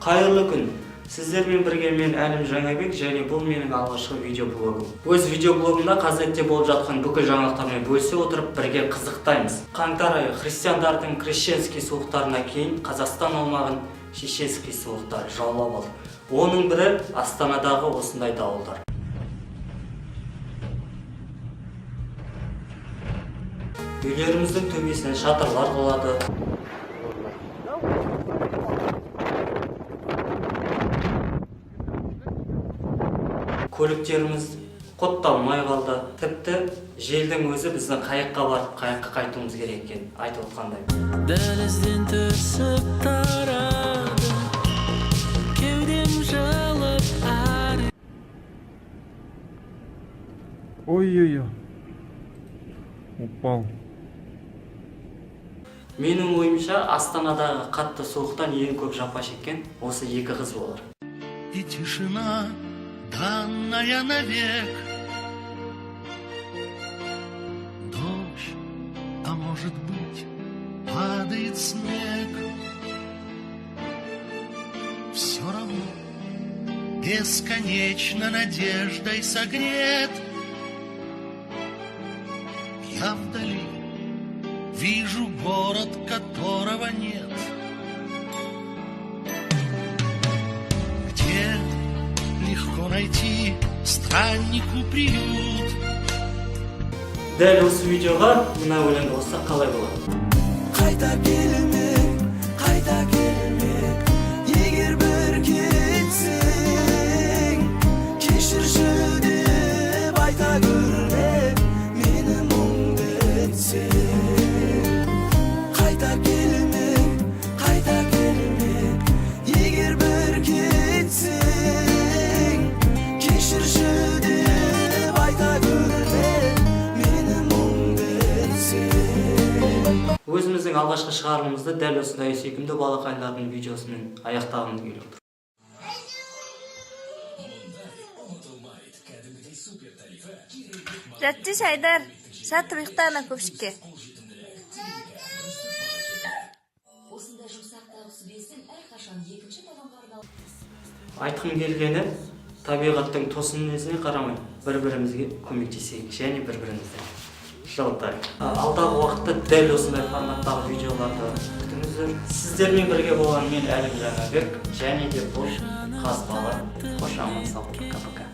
Қайырлы күн. Сіздермен бірге мен Әлім Жаңабек, және бұл менің алғашқы видеоблогым. Өз видеоблогымда қазірде болып жатқан бүкіл жаңалықтармен бөлісе отырып бірге қызықтаймыз. Қаңтар айы христиандардың крещенский соғыстарынан кейін Қазақстан аумағын чеченский соғыстар жаулап алды. Оның бірі Астанадағы осындай дауылдар. Үйлеріміздің төбесінен шатырлар құлады. Көліктеріміз қотталмай қалды. Тіпті желдің өзі біздің қайыққа барып, қайыққа қайтуымыз керек екен айтып отқандай. Дәлізден түсіп тарады, кеудем жылып әр. Ой-ой-ой. Упал. Менің ойымша, Астанадағы қатты соғыстан ең көп жапа шеккен осы екі қыз болар. И тишина, данная навек. Дождь, а может быть, падает снег. Все равно бесконечно надеждой согрет. Я вдали вижу город, которого нет. Где легко найти страннику приют. Дәл осы видеоға мына өлеңді қоссақ қалай болады? Қайта келме, егер бір кетсең, кешірші деп айта көрме, мені мұңды етсең. Қайта келме, егер бір кетсең, кешірші деп айта көрме, мені мұңды етсең. Өзіміздің алғашқы шығарылымымызды дәл осындай сүйкімді балақайлардың видеосымен аяқтағымыз келіп отыр. Жатчы Шайдар, шатыр ұйықтана көпшікке. Айтқым келгені, табиғаттың тосын мінезіне қарамай, бір-бірімізге көмектесейік, және бір-бірімізді жылытайық. Алдағы уақытта дәл осындай форматтағы видеоларды күтіңіздер. Сіздермен бірге болған мен Әлім Жаңабек, және де бұл қаз бала. Қош аман сау. Пока-пока.